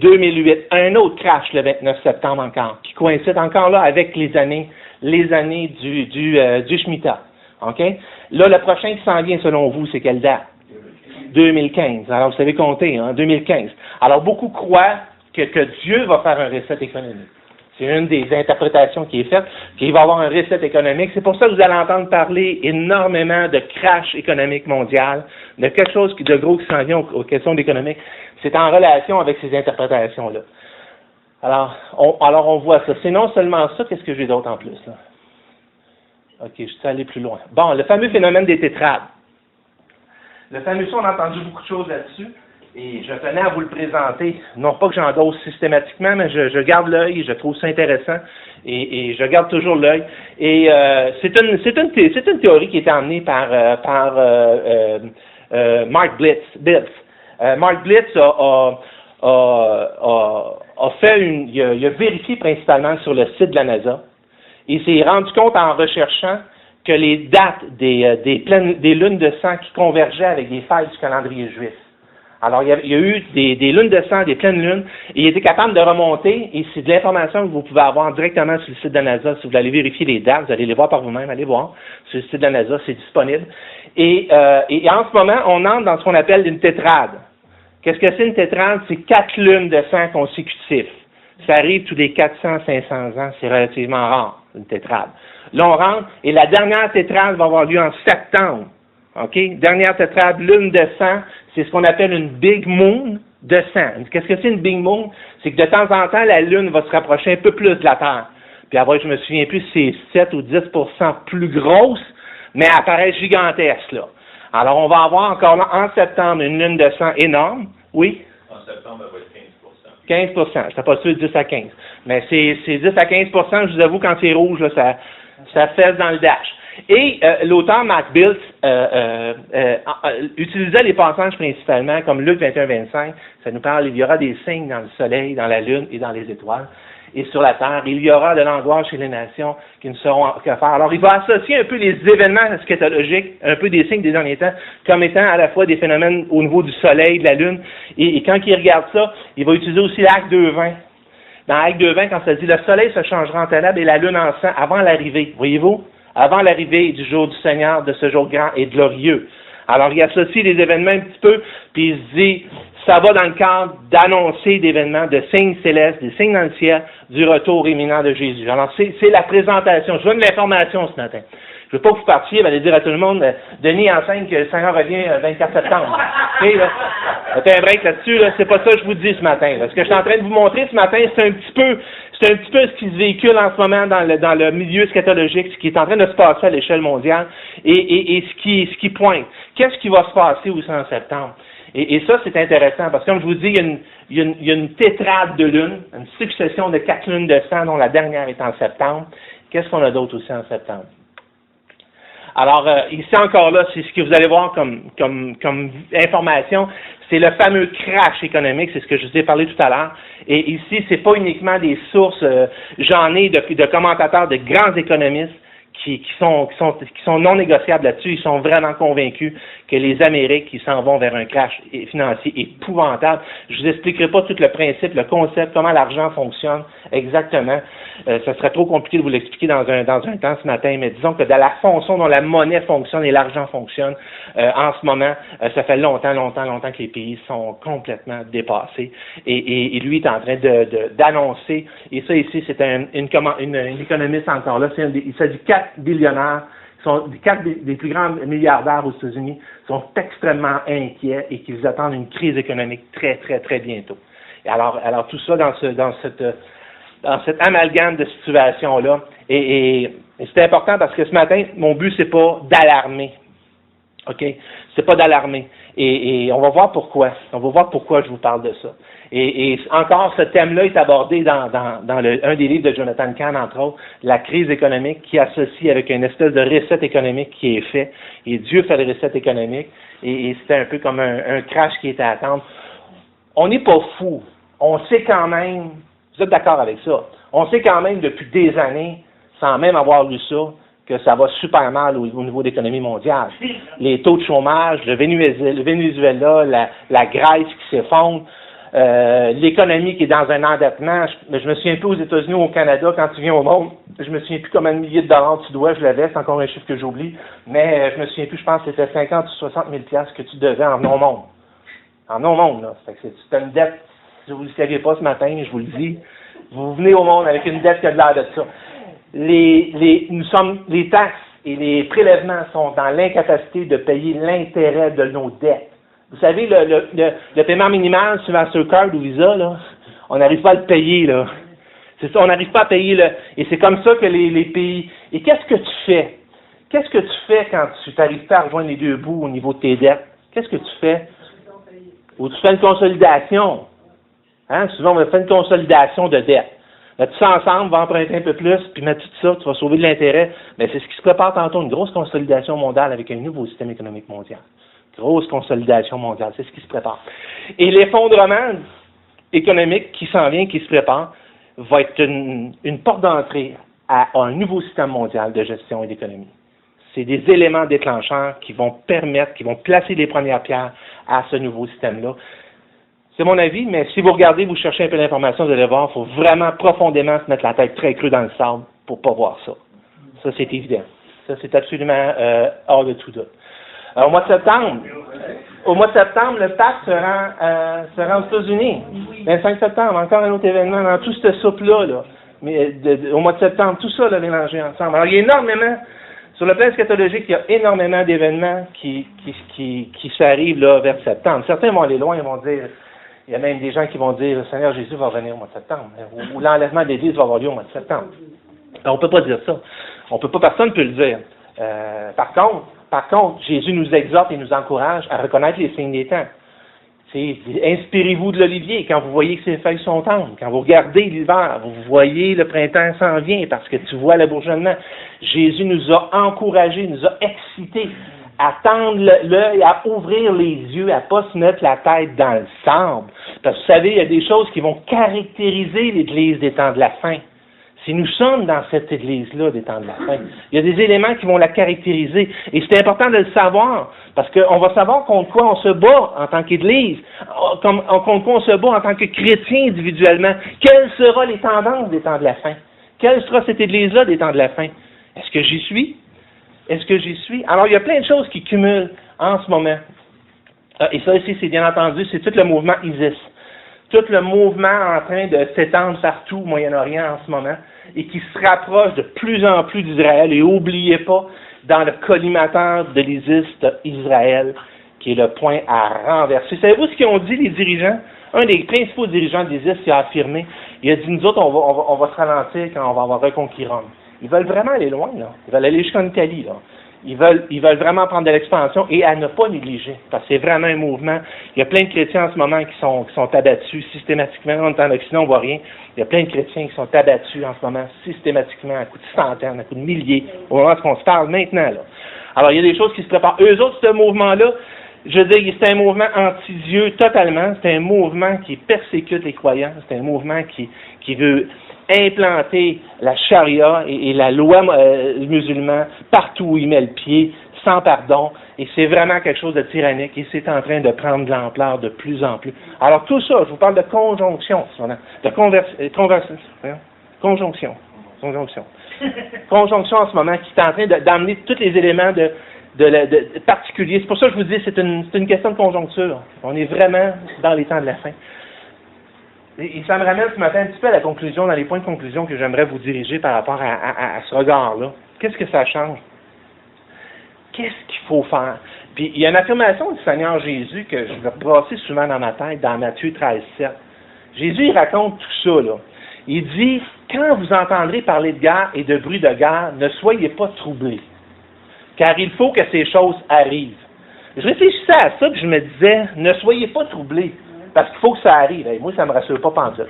2008, un autre crash le 29 septembre encore, qui coïncide encore là avec les années du Shemitah. OK? Là, le prochain qui s'en vient selon vous, c'est quelle date? 2015. Alors, vous savez compter, 2015. Alors, beaucoup croient que Dieu va faire un reset économique. C'est une des interprétations qui est faite, qu'il va y avoir un reset économique. C'est pour ça que vous allez entendre parler énormément de crash économique mondial, de quelque chose de gros qui s'en vient aux questions d'économique. C'est en relation avec ces interprétations-là. Alors, on voit ça. C'est non seulement ça, qu'est-ce que j'ai d'autre en plus, là? OK, je suis allé plus loin. Bon, le fameux phénomène des tétrades. Le fameux ça, on a entendu beaucoup de choses là-dessus. Et je tenais à vous le présenter, non pas que j'endosse systématiquement, mais je garde l'œil, je trouve ça intéressant, et je garde toujours l'œil. Et c'est une théorie qui est emmenée par Mark Blitz. Mark Blitz a vérifié principalement sur le site de la NASA, et s'est rendu compte en recherchant que les dates des lunes de sang qui convergeaient avec des failles du calendrier juif. Alors, il y a eu des lunes de sang, des pleines lunes, et il était capable de remonter, et c'est de l'information que vous pouvez avoir directement sur le site de la NASA. Si vous allez vérifier les dates, vous allez les voir par vous-même, allez voir. Sur le site de la NASA, c'est disponible. Et en ce moment, on entre dans ce qu'on appelle une tétrade. Qu'est-ce que c'est une tétrade? C'est 4 lunes de sang consécutifs. Ça arrive tous les 400-500 ans, c'est relativement rare, une tétrade. Là, on rentre, et la dernière tétrade va avoir lieu en septembre. OK? Dernière tétrade, lune de sang, c'est ce qu'on appelle une Big Moon de sang. Qu'est-ce que c'est une Big Moon? C'est que de temps en temps, la lune va se rapprocher un peu plus de la Terre. Puis après, je me souviens plus si c'est 7 ou 10% plus grosse, mais elle paraît gigantesque, là. Alors, on va avoir encore là, en septembre, une lune de sang énorme. Oui? En septembre, elle va être 15%. 15%. C'est pas sûr 10 à 15. Mais c'est 10 à 15%, je vous avoue, quand c'est rouge, là, ça fesse dans le dash. Et l'auteur Matt Biltz utilisait les passages principalement, comme Luc 21-25, ça nous parle, il y aura des signes dans le soleil, dans la lune et dans les étoiles. Et sur la terre, il y aura de l'angoisse chez les nations qui ne sauront que faire. Alors, il va associer un peu les événements eschatologiques, un peu des signes des derniers temps, comme étant à la fois des phénomènes au niveau du soleil, de la lune. Et quand il regarde ça, il va utiliser aussi l'acte 2.20. Dans l'acte 2.20, quand ça dit « Le soleil se changera en ténèbres et la lune en sang avant l'arrivée », voyez-vous? Avant l'arrivée du jour du Seigneur, de ce jour grand et glorieux. Alors, il associe les événements un petit peu, puis il se dit, ça va dans le cadre d'annoncer d'événements, de signes célestes, des signes dans le ciel, du retour imminent de Jésus. Alors, c'est la présentation. Je donne de l'information ce matin. Je veux pas que vous partiez, allez dire à tout le monde, Denis enseigne que le Seigneur revient le 24 septembre. Okay, là, mettez un break là-dessus, là, c'est pas ça que je vous dis ce matin. Là. Ce que je suis en train de vous montrer ce matin, c'est un petit peu ce qui se véhicule en ce moment dans le milieu eschatologique, ce qui est en train de se passer à l'échelle mondiale, et ce qui pointe. Qu'est-ce qui va se passer aussi en septembre? Et ça, c'est intéressant, parce que comme je vous dis, il y a une tétrade de lunes, une succession de 4 lunes de sang, dont la dernière est en septembre. Qu'est-ce qu'on a d'autre aussi en septembre? Alors, ici encore là, c'est ce que vous allez voir comme information, c'est le fameux crash économique, c'est ce que je vous ai parlé tout à l'heure. Et ici, c'est pas uniquement des sources, j'en ai de commentateurs, de grands économistes qui sont non négociables là-dessus. Ils sont vraiment convaincus que les Amériques, ils s'en vont vers un crash financier épouvantable. Je vous expliquerai pas tout le principe, le concept, comment l'argent fonctionne exactement. Ça serait trop compliqué de vous l'expliquer dans un temps ce matin, mais disons que dans la façon dont la monnaie fonctionne et l'argent fonctionne, en ce moment, ça fait longtemps que les pays sont complètement dépassés. Et lui est en train d'annoncer, et ça ici, c'est une économiste encore là, il s'agit de 4 billionnaires, sont 4 des plus grands milliardaires aux États-Unis, sont extrêmement inquiets et qu'ils attendent une crise économique très, très, très bientôt. Et alors tout ça dans cet amalgame de situation-là. Et c'est important parce que ce matin, mon but, c'est pas d'alarmer. OK? C'est pas d'alarmer. Et on va voir pourquoi. On va voir pourquoi je vous parle de ça. Et encore, ce thème-là est abordé dans un des livres de Jonathan Cahn, entre autres, la crise économique, qui associe avec une espèce de reset économique qui est fait. Et Dieu fait le reset économique. Et c'était un peu comme un crash qui était à attendre. On n'est pas fou. On sait quand même, vous êtes d'accord avec ça, on sait quand même depuis des années, sans même avoir lu ça, que ça va super mal au niveau de l'économie mondiale. Les taux de chômage, le Venezuela, la Grèce qui s'effondre, l'économie qui est dans un endettement. Je me souviens plus aux États-Unis ou au Canada, quand tu viens au monde, je me souviens plus combien de milliers de dollars tu dois, je l'avais, c'est encore un chiffre que j'oublie, mais je me souviens plus, je pense que c'était 50 ou 60 000 $ que tu devais en non-monde. En non-monde, là. C'est une dette, si vous ne le saviez pas ce matin, je vous le dis, vous venez au monde avec une dette qui a de l'air de ça. Les taxes et les prélèvements sont dans l'incapacité de payer l'intérêt de nos dettes. Vous savez, le paiement minimal sur Mastercard ou Visa, là, on n'arrive pas à le payer, là. C'est ça, on n'arrive pas à payer, et c'est comme ça que les pays... Et qu'est-ce que tu fais? Qu'est-ce que tu fais quand tu n'arrives pas à rejoindre les deux bouts au niveau de tes dettes? Qu'est-ce que tu fais? Ou tu fais une consolidation. Hein? Souvent, on fait une consolidation de dettes. Mettre ça ensemble, va emprunter un peu plus, puis mettre tout ça, tu vas sauver de l'intérêt. Mais c'est ce qui se prépare tantôt, une grosse consolidation mondiale avec un nouveau système économique mondial. Grosse consolidation mondiale, c'est ce qui se prépare. Et l'effondrement économique qui s'en vient, qui se prépare, va être une porte d'entrée à un nouveau système mondial de gestion et d'économie. C'est des éléments déclencheurs qui vont placer les premières pierres à ce nouveau système-là. C'est mon avis, mais si vous regardez, vous cherchez un peu d'informations, vous allez voir, il faut vraiment profondément se mettre la tête très creux dans le sable pour ne pas voir ça. Ça, c'est évident. Ça, c'est absolument hors de tout doute. Au mois de septembre. Au mois de septembre, le pape se rend aux États-Unis. 25 septembre, encore un autre événement dans tout cette soupe-là. Là. Mais au mois de septembre, tout ça là, mélangé ensemble. Alors, il y a énormément, sur le plan eschatologique, il y a énormément d'événements qui s'arrivent là, vers septembre. Certains vont aller loin, ils vont dire, il y a même des gens qui vont dire, le Seigneur Jésus va revenir au mois de septembre, ou l'enlèvement des l'Église va avoir lieu au mois de septembre. Alors, on ne peut pas dire ça. Personne ne peut le dire. Par contre, Jésus nous exhorte et nous encourage à reconnaître les signes des temps. Inspirez-vous de l'olivier quand vous voyez que ses feuilles sont tendres. Quand vous regardez l'hiver, vous voyez le printemps s'en vient parce que tu vois le bourgeonnement. Jésus nous a encouragés, nous a excités à tendre l'œil, à ouvrir les yeux, à ne pas se mettre la tête dans le sable. Parce que vous savez, il y a des choses qui vont caractériser l'Église des temps de la fin. Si nous sommes dans cette Église-là des temps de la fin, il y a des éléments qui vont la caractériser. Et c'est important de le savoir, parce qu'on va savoir contre quoi on se bat en tant qu'Église, contre quoi on se bat en tant que chrétien individuellement. Quelles seront les tendances des temps de la fin? Quelle sera cette Église-là des temps de la fin? Est-ce que j'y suis? Est-ce que j'y suis? Alors, il y a plein de choses qui cumulent en ce moment. Et ça ici, c'est bien entendu, c'est tout le mouvement ISIS. Tout le mouvement en train de s'étendre partout au Moyen-Orient en ce moment et qui se rapproche de plus en plus d'Israël. Et n'oubliez pas, dans le collimateur de l'ISIS, Israël, qui est le point à renverser. Savez-vous ce qu'ils ont dit, les dirigeants? Un des principaux dirigeants de l'ISIS qui a affirmé, il a dit, nous autres, on va se ralentir quand on va avoir reconquis Rome. Ils veulent vraiment aller loin, là. Ils veulent aller jusqu'en Italie, là. Ils veulent vraiment prendre de l'expansion et à ne pas négliger, parce que c'est vraiment un mouvement. Il y a plein de chrétiens en ce moment qui sont abattus systématiquement. On est en Occident, on ne voit rien. Il y a plein de chrétiens qui sont abattus en ce moment systématiquement, à coups de centaines, à coups de milliers, au moment où on se parle maintenant. Là. Alors, il y a des choses qui se préparent. Eux autres, ce mouvement-là, je veux dire, c'est un mouvement anti-Dieu totalement. C'est un mouvement qui persécute les croyants. C'est un mouvement qui veut implanter la charia et la loi musulmane partout où il met le pied, sans pardon, et c'est vraiment quelque chose de tyrannique, et c'est en train de prendre de l'ampleur de plus en plus. Alors tout ça, je vous parle de conjonction, conjonction en ce moment, qui est en train d'amener tous les éléments de particuliers. C'est pour ça que je vous dis, c'est une question de conjoncture. On est vraiment dans les temps de la fin. Et ça me ramène ce matin un petit peu à la conclusion, dans les points de conclusion que j'aimerais vous diriger par rapport à ce regard-là. Qu'est-ce que ça change? Qu'est-ce qu'il faut faire? Puis il y a une affirmation du Seigneur Jésus que je vais repasser souvent dans ma tête, dans Matthieu 13,7. Jésus, il raconte tout ça, là. Il dit, quand vous entendrez parler de guerre et de bruit de guerre, ne soyez pas troublés, car il faut que ces choses arrivent. Je réfléchissais à ça, puis je me disais, ne soyez pas troublés. Parce qu'il faut que ça arrive. Et moi, ça ne me rassure pas pantoute.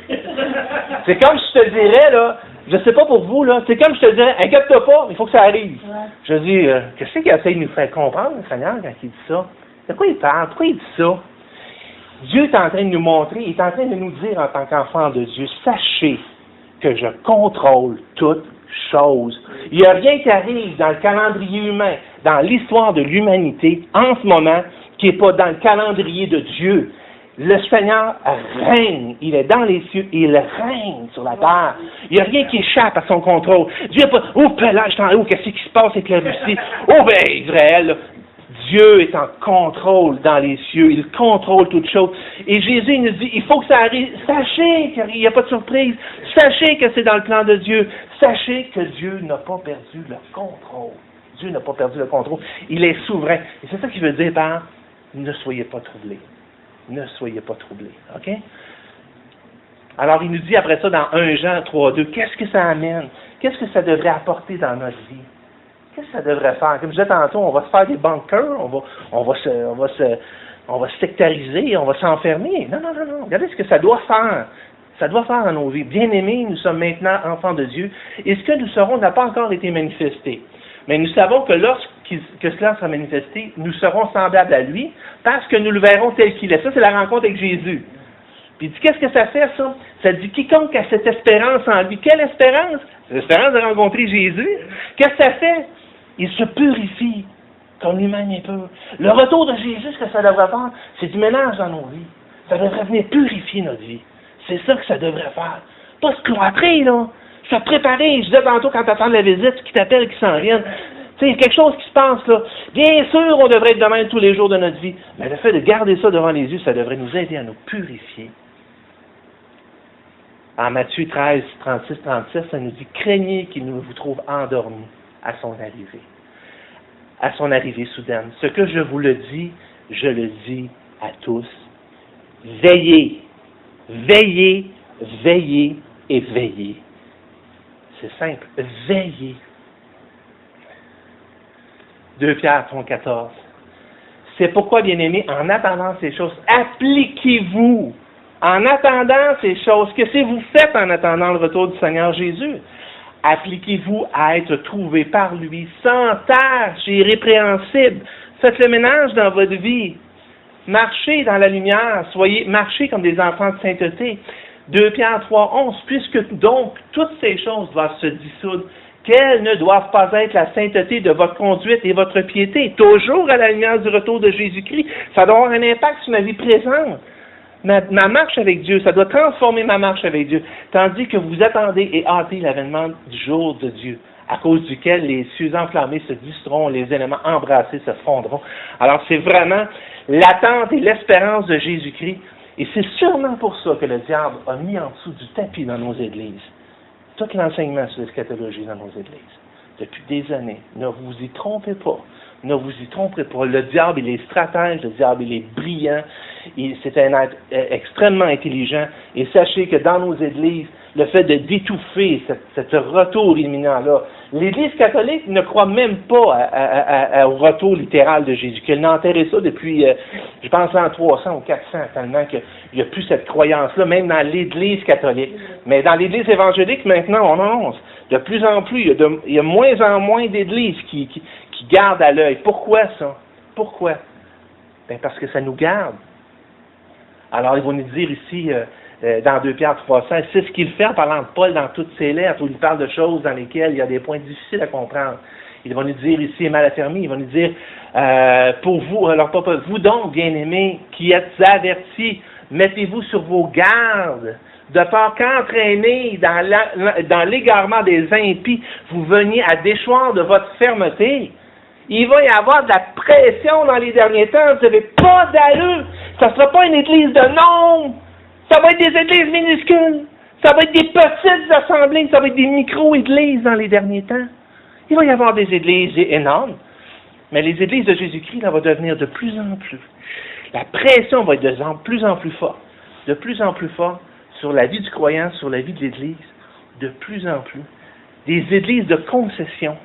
C'est comme je te dirais, là, je ne sais pas pour vous, là, c'est comme je te dirais, inquiète-toi pas, il faut que ça arrive. Ouais. Je dis, qu'est-ce qu'il essaie de nous faire comprendre, le Seigneur, quand il dit ça? De quoi il parle? Pourquoi il dit ça? Dieu est en train de nous montrer, il est en train de nous dire en tant qu'enfant de Dieu, sachez que je contrôle toutes choses. Il n'y a rien qui arrive dans le calendrier humain, dans l'histoire de l'humanité, en ce moment, qui n'est pas dans le calendrier de Dieu. Le Seigneur règne, il est dans les cieux, il règne sur la terre. Il n'y a rien qui échappe à son contrôle. Dieu n'a pas, Pélage, qu'est-ce qui se passe avec la Russie? Israël, là. Dieu est en contrôle dans les cieux, il contrôle toutes choses. Et Jésus nous dit, il faut que ça arrive, sachez qu'il n'y a pas de surprise, sachez que c'est dans le plan de Dieu, sachez que Dieu n'a pas perdu le contrôle. Dieu n'a pas perdu le contrôle, il est souverain. Et c'est ça qu'il veut dire par, ne soyez pas troublés. Ne soyez pas troublés, OK? Alors, il nous dit après ça, dans 1 Jean 3,2, qu'est-ce que ça amène? Qu'est-ce que ça devrait apporter dans notre vie? Qu'est-ce que ça devrait faire? Comme je disais tantôt, on va se faire des bunkers, on va se sectariser, on va s'enfermer. Non. Regardez ce que ça doit faire. Ça doit faire dans nos vies. Bien-aimés, nous sommes maintenant enfants de Dieu, et ce que nous serons n'a pas encore été manifesté. Mais nous savons que lorsque cela sera manifesté, nous serons semblables à lui, parce que nous le verrons tel qu'il est. Ça, c'est la rencontre avec Jésus. Puis il dit, qu'est-ce que ça fait, ça? Ça dit, quiconque a cette espérance en lui. Quelle espérance? C'est l'espérance de rencontrer Jésus. Qu'est-ce que ça fait? Il se purifie, comme lui-même est pur. Le retour de Jésus, ce que ça devrait faire, c'est du ménage dans nos vies. Ça devrait venir purifier notre vie. C'est ça que ça devrait faire. Pas se cloîtrer, là. Se préparer. Je disais tantôt, quand tu attends la visite, qui t'appelle, qui s'en viennent. C'est quelque chose qui se passe là. Bien sûr, on devrait être de même tous les jours de notre vie, mais le fait de garder ça devant les yeux, ça devrait nous aider à nous purifier. En Matthieu 13, 36, 37, ça nous dit « Craignez qu'il ne vous trouve endormis à son arrivée soudaine. Ce que je vous le dis, je le dis à tous. Veillez, veillez, veillez et veillez. » C'est simple, veillez. 2 Pierre 3,14. C'est pourquoi, bien-aimés, en attendant ces choses, appliquez-vous. En attendant ces choses, qu'est-ce que vous faites en attendant le retour du Seigneur Jésus? Appliquez-vous à être trouvés par lui, sans tâche et irrépréhensible. Faites le ménage dans votre vie. Marchez dans la lumière. Marchez comme des enfants de sainteté. 2 Pierre 3,11. Puisque donc toutes ces choses doivent se dissoudre, qu'elles ne doivent pas être la sainteté de votre conduite et votre piété, toujours à la lumière du retour de Jésus-Christ. Ça doit avoir un impact sur ma vie présente. Ma marche avec Dieu, ça doit transformer ma marche avec Dieu, tandis que vous attendez et hâtez l'avènement du jour de Dieu, à cause duquel les cieux enflammés se dissoudront, les éléments embrassés se fondront. Alors c'est vraiment l'attente et l'espérance de Jésus-Christ, et c'est sûrement pour ça que le diable a mis en dessous du tapis dans nos églises tout l'enseignement sur l'eschatologie dans nos églises, depuis des années. Ne vous y trompez pas. Ne vous y trompez pas. Le diable, il est stratège, le diable, il est brillant, c'est un être extrêmement intelligent. Et sachez que dans nos églises, le fait d'étouffer ce retour imminent-là, l'Église catholique ne croit même pas au retour littéral de Jésus, qu'elle n'a enterré ça depuis, je pense, en 300 ou 400, tellement qu'il n'y a plus cette croyance-là, même dans l'Église catholique. Mais dans l'Église évangélique, maintenant, on annonce de plus en plus, il y a moins en moins d'églises qui gardent à l'œil. Pourquoi ça? Pourquoi? Ben parce que ça nous garde. Alors, il va nous dire ici, dans 2 Pierre 3,16, c'est ce qu'il fait en parlant de Paul dans toutes ses lettres, où il parle de choses dans lesquelles il y a des points difficiles à comprendre. Il va nous dire ici, mal affermi, il va nous dire, pour vous, alors pas vous donc, bien-aimés, qui êtes avertis, mettez-vous sur vos gardes, de peur qu'entraînés dans l'égarement des impies, vous veniez à déchoir de votre fermeté. Il va y avoir de la pression dans les derniers temps, vous n'avez pas d'allure, ça ne sera pas une église de nombre, ça va être des églises minuscules, ça va être des petites assemblées, ça va être des micro-églises dans les derniers temps. Il va y avoir des églises énormes, mais les églises de Jésus-Christ, ça va devenir de plus en plus. La pression va être de plus en plus forte sur la vie du croyant, sur la vie de l'Église, de plus en plus. Des églises de concession.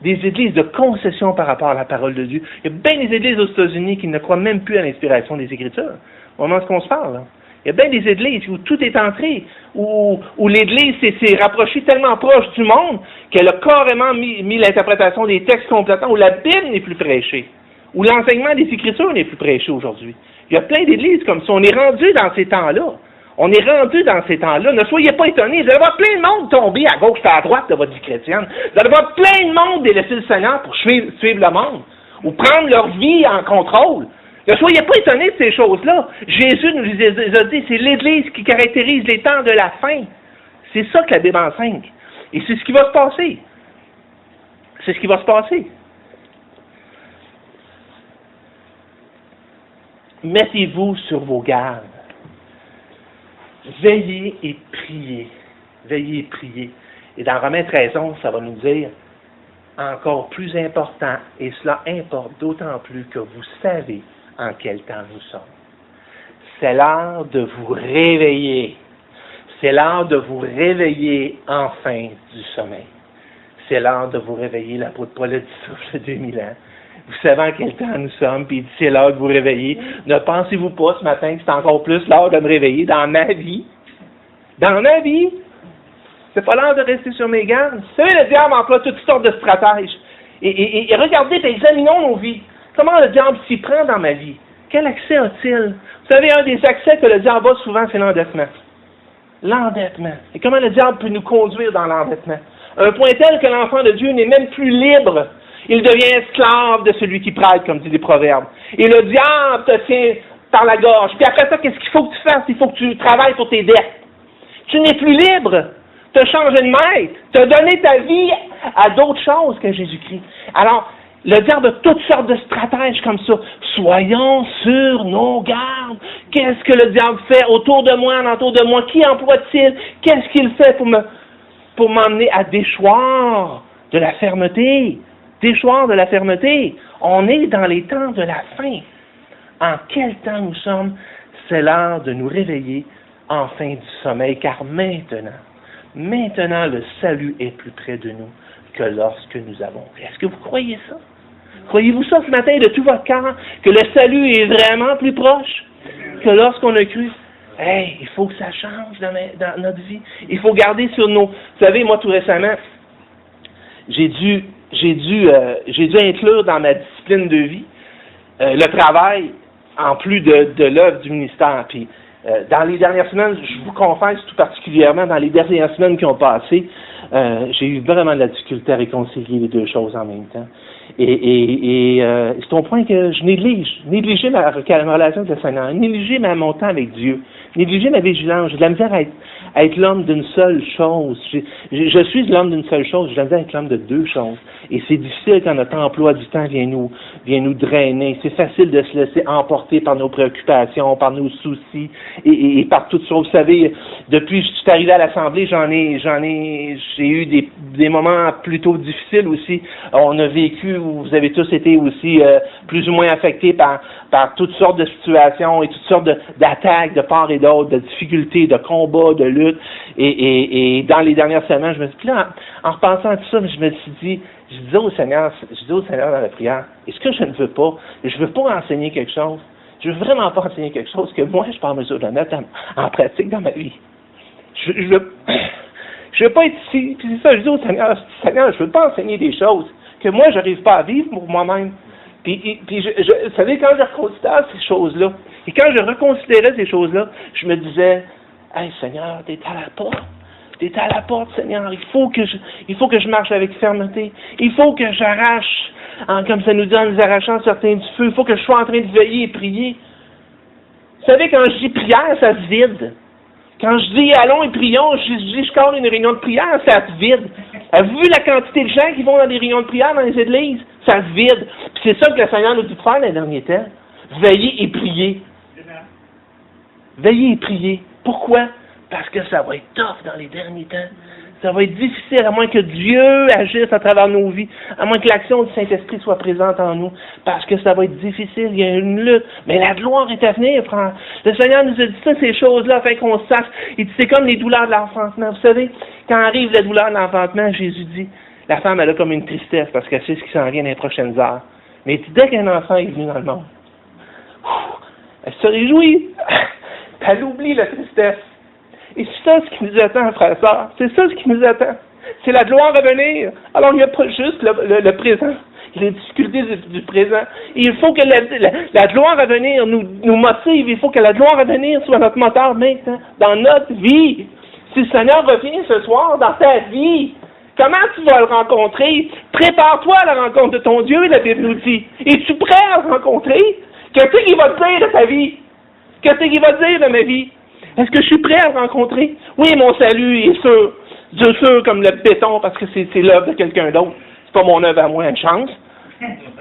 Des églises de concession par rapport à la parole de Dieu. Il y a bien des églises aux États-Unis qui ne croient même plus à l'inspiration des Écritures. Au moment où on se parle, là. Il y a bien des églises où tout est entré, où l'Église s'est rapprochée tellement proche du monde qu'elle a carrément mis l'interprétation des textes complètement, où la Bible n'est plus prêchée, où l'enseignement des Écritures n'est plus prêché aujourd'hui. Il y a plein d'églises comme ça. On est rendu dans ces temps-là. Ne soyez pas étonnés. Vous allez voir plein de monde tomber à gauche et à droite de votre vie chrétienne. Vous allez voir plein de monde délaisser le Seigneur pour suivre le monde ou prendre leur vie en contrôle. Ne soyez pas étonnés de ces choses-là. Jésus nous les a dit, c'est l'Église qui caractérise les temps de la fin. C'est ça que la Bible enseigne. Et c'est ce qui va se passer. C'est ce qui va se passer. Mettez-vous sur vos gardes. Veillez et priez. Veillez et priez. Et dans Romains 13:11, ça va nous dire encore plus important, et cela importe d'autant plus que vous savez en quel temps nous sommes. C'est l'heure de vous réveiller. C'est l'heure de vous réveiller enfin du sommeil. C'est l'heure de vous réveiller. L'apôtre Paul a dit ça il y a 2000 ans. Vous savez en quel temps nous sommes, puis il dit c'est l'heure de vous réveiller. Ne pensez-vous pas ce matin que c'est encore plus l'heure de me réveiller dans ma vie? Dans ma vie? C'est pas l'heure de rester sur mes gardes. Vous savez, le diable emploie toutes sortes de stratèges. Et regardez, et examinons nos vies. Comment le diable s'y prend dans ma vie? Quel accès a-t-il? Vous savez, un des accès que le diable a souvent, c'est l'endettement. L'endettement. Et comment le diable peut nous conduire dans l'endettement? Un point tel que l'enfant de Dieu n'est même plus libre. Il devient esclave de celui qui prête, comme dit les Proverbes. Et le diable te tient par la gorge. Puis après ça, qu'est-ce qu'il faut que tu fasses? Il faut que tu travailles sur tes dettes. Tu n'es plus libre. Tu as changé de maître. Tu as donné ta vie à d'autres choses que Jésus-Christ. Alors, le diable a toutes sortes de stratèges comme ça. Soyons sur nos gardes. Qu'est-ce que le diable fait autour de moi, alentour de moi? Qui emploie-t-il? Qu'est-ce qu'il fait pour m'emmener à déchoir de la fermeté? Déchoir de la fermeté. On est dans les temps de la fin. En quel temps nous sommes? C'est l'heure de nous réveiller enfin du sommeil, car maintenant le salut est plus près de nous que lorsque nous avons. Est-ce que vous croyez ça? Croyez-vous ça ce matin de tout votre cœur, que le salut est vraiment plus proche que lorsqu'on a cru? Hey, il faut que ça change dans notre vie. Il faut garder sur nos... Vous savez, moi tout récemment, j'ai dû inclure dans ma discipline de vie le travail en plus de l'œuvre du ministère. Puis dans les dernières semaines, je vous confesse tout particulièrement, dans les dernières semaines qui ont passé, j'ai eu vraiment de la difficulté à réconcilier les deux choses en même temps. Et c'est au point que je négligeais ma relation avec le Seigneur, négligeais mon temps avec Dieu, négligeais ma vigilance. J'ai de la misère à être l'homme d'une seule chose. Je suis l'homme d'une seule chose, j'ai de la misère à être l'homme de deux choses. Et c'est difficile quand notre emploi du temps vient nous drainer. C'est facile de se laisser emporter par nos préoccupations, par nos soucis et par toutes choses. Vous savez, depuis que je suis arrivé à l'Assemblée, j'ai eu des moments plutôt difficiles aussi. On a vécu, vous avez tous été aussi plus ou moins affectés par toutes sortes de situations et toutes sortes d'attaques de part et d'autre, de difficultés, de combats, de luttes. Et dans les dernières semaines, je me suis dit, là, en repensant à tout ça, je me suis dit, je disais au Seigneur dans la prière, est-ce que je ne veux pas, je veux pas enseigner quelque chose, je veux vraiment pas enseigner quelque chose que moi, je suis pas en mesure de mettre en pratique dans ma vie. Je veux pas être ici, puis c'est ça, je dis au Seigneur, je veux pas enseigner des choses que moi, j'arrive pas à vivre pour moi-même. Puis vous savez, quand je reconsidère ces choses-là, et quand je reconsidérais ces choses-là, je me disais, hey Seigneur, t'es à la porte. T'es à la porte, Seigneur. Il faut que je marche avec fermeté. Il faut que j'arrache, comme ça nous dit en nous arrachant certains du feu. Il faut que je sois en train de veiller et prier. Vous savez, quand je dis prière, ça se vide. Quand je dis allons et prions, je colle une réunion de prière, ça se vide. Avez-vous vu la quantité de gens qui vont dans des réunions de prière dans les églises? Ça se vide. Puis c'est ça que le Seigneur nous dit de faire dans les derniers temps. Veiller et prier. Veiller et prier. Pourquoi? Parce que ça va être tough dans les derniers temps. Ça va être difficile, à moins que Dieu agisse à travers nos vies, à moins que l'action du Saint-Esprit soit présente en nous, parce que ça va être difficile, il y a une lutte. Mais la gloire est à venir, frère. Le Seigneur nous a dit ça, ces choses-là, afin qu'on sache. Il dit, c'est comme les douleurs de l'enfantement. Vous savez, quand arrive la douleur de l'enfantement, Jésus dit, la femme, elle a comme une tristesse, parce qu'elle sait ce qui s'en vient dans les prochaines heures. Mais dès qu'un enfant est venu dans le monde, elle se réjouit, elle oublie la tristesse. Et c'est ça ce qui nous attend, frères et sœurs. C'est ça ce qui nous attend. C'est la gloire à venir. Alors, il n'y a pas juste le présent. Il y a les difficultés du présent. Et il faut que la gloire à venir nous motive. Il faut que la gloire à venir soit notre moteur maintenant, dans notre vie. Si le Seigneur revient ce soir dans ta vie, comment tu vas le rencontrer? Prépare-toi à la rencontre de ton Dieu, la Bible nous dit. Es-tu prêt à le rencontrer? Qu'est-ce qu'il va te dire de ta vie? Qu'est-ce qu'il va te dire de ma vie? Est-ce que je suis prêt à le rencontrer? Oui, mon salut est sûr. Dieu sûr comme le béton parce que c'est l'œuvre de quelqu'un d'autre. C'est pas mon œuvre à moi, une chance.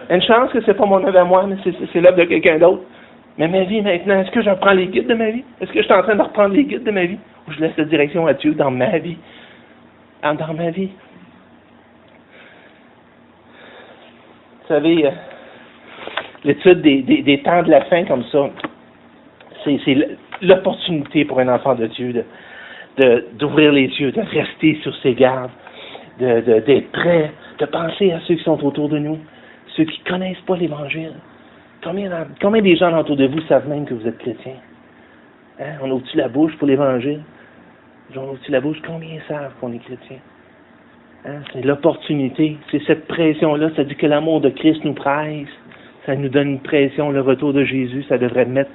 Une chance que c'est pas mon œuvre à moi, mais c'est l'œuvre de quelqu'un d'autre. Mais ma vie maintenant, est-ce que je reprends les guides de ma vie? Est-ce que je suis en train de reprendre les guides de ma vie? Ou je laisse la direction à Dieu dans ma vie? Dans ma vie. Vous savez, l'étude des temps de la fin comme ça, c'est l'opportunité pour un enfant de Dieu d'ouvrir les yeux, de rester sur ses gardes, d'être prêt, de penser à ceux qui sont autour de nous, ceux qui ne connaissent pas l'Évangile. Combien des gens autour de vous savent même que vous êtes chrétiens? Hein? On ouvre-tu la bouche pour l'Évangile? On ouvre-tu la bouche? Combien savent qu'on est chrétien? Hein? C'est l'opportunité, c'est cette pression-là, ça dit que l'amour de Christ nous presse, ça nous donne une pression, le retour de Jésus, ça devrait mettre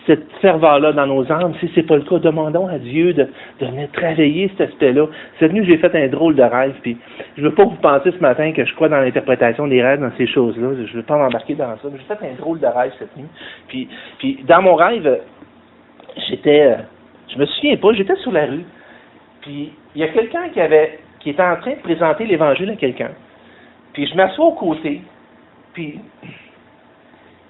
cette ferveur-là dans nos âmes. Si ce n'est pas le cas, demandons à Dieu de venir travailler cet aspect-là. Cette nuit, j'ai fait un drôle de rêve, puis je ne veux pas vous penser ce matin que je crois dans l'interprétation des rêves, dans ces choses-là. Je ne veux pas m'embarquer dans ça, mais j'ai fait un drôle de rêve cette nuit. Puis dans mon rêve, je me souviens pas, j'étais sur la rue, Puis, il y a quelqu'un qui était en train de présenter l'Évangile à quelqu'un. Puis, je m'assois au côté, puis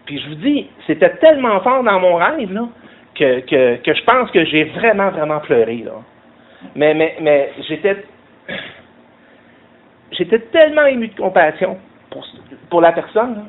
je vous dis, c'était tellement fort dans mon rêve, là, que je pense que j'ai vraiment, vraiment pleuré, là. Mais j'étais tellement ému de compassion pour la personne, là,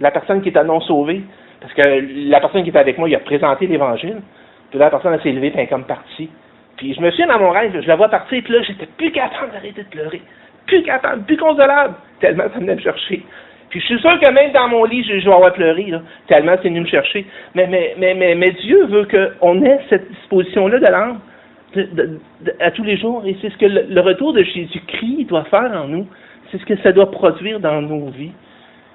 la personne qui était non sauvée, parce que la personne qui était avec moi, il a présenté l'Évangile, puis là, la personne elle s'est levée, puis elle est comme partie. Puis je me souviens dans mon rêve, je la vois partir, puis là, j'étais plus capable d'arrêter de pleurer. Plus capable, plus consolable, tellement ça venait me chercher. Puis je suis sûr que même dans mon lit, je vais avoir pleuré, là, tellement c'est venu me chercher. Mais Dieu veut qu'on ait cette disposition-là de l'âme à tous les jours, et c'est ce que le retour de Jésus-Christ doit faire en nous. C'est ce que ça doit produire dans nos vies.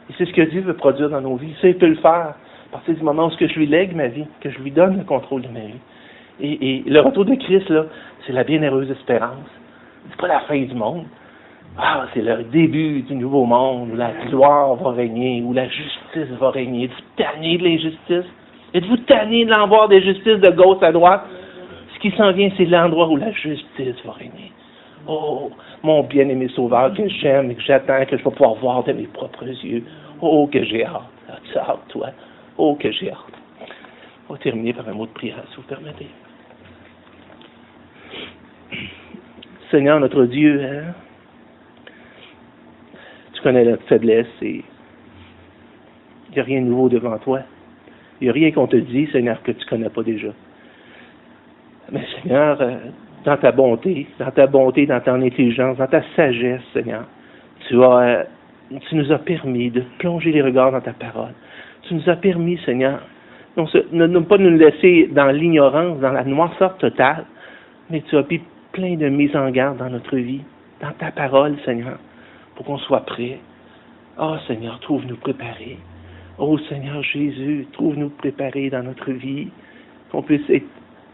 Et c'est ce que Dieu veut produire dans nos vies. Ça, il peut le faire à partir du moment où je lui lègue ma vie, que je lui donne le contrôle de ma vie. Et le retour de Christ, là, c'est la bienheureuse espérance. C'est pas la fin du monde. Ah, c'est le début du nouveau monde, où la gloire va régner, où la justice va régner. Êtes-vous tanné de l'injustice? Êtes-vous tanné de l'envoi des justices de gauche à droite? Ce qui s'en vient, c'est l'endroit où la justice va régner. Oh, mon bien-aimé Sauveur, que j'aime et que j'attends, que je vais pouvoir voir de mes propres yeux. Oh, que j'ai hâte. As-tu hâte, toi? Oh, que j'ai hâte. On va terminer par un mot de prière, si vous permettez. Seigneur, notre Dieu, hein, tu connais notre faiblesse et il n'y a rien de nouveau devant toi. Il n'y a rien qu'on te dit, Seigneur, que tu ne connais pas déjà. Mais Seigneur, dans ta bonté, dans ton intelligence, dans ta sagesse, Seigneur, tu nous as permis de plonger les regards dans ta parole. Tu nous as permis, Seigneur, non pas de nous laisser dans l'ignorance, dans la noirceur totale, mais tu as mis plein de mises en garde dans notre vie, dans ta parole, Seigneur, pour qu'on soit prêts. Oh Seigneur, trouve-nous préparés. Oh Seigneur Jésus, trouve-nous préparés dans notre vie, qu'on puisse être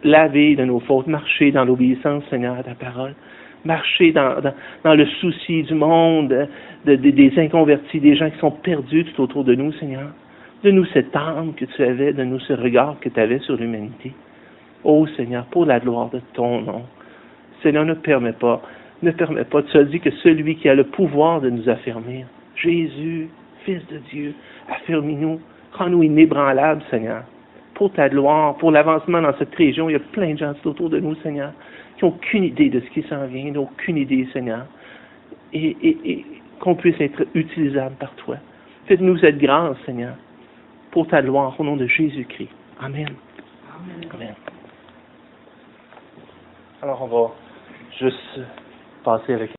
lavés de nos fautes, marcher dans l'obéissance, Seigneur, à ta parole, marcher dans le souci du monde, des inconvertis, des gens qui sont perdus tout autour de nous, Seigneur. Donne-nous cette âme que tu avais, donne-nous ce regard que tu avais sur l'humanité. Oh Seigneur, pour la gloire de ton nom. Seigneur, ne permets pas, tu as dit que celui qui a le pouvoir de nous affermir, Jésus, Fils de Dieu, affermis-nous, rends-nous inébranlables, Seigneur, pour ta gloire, pour l'avancement dans cette région. Il y a plein de gens autour de nous, Seigneur, qui n'ont aucune idée de ce qui s'en vient, qui n'ont aucune idée, Seigneur, et qu'on puisse être utilisable par toi. Faites-nous cette grâce, Seigneur, pour ta gloire, au nom de Jésus-Christ. Amen. Amen. Alors, on va juste passer avec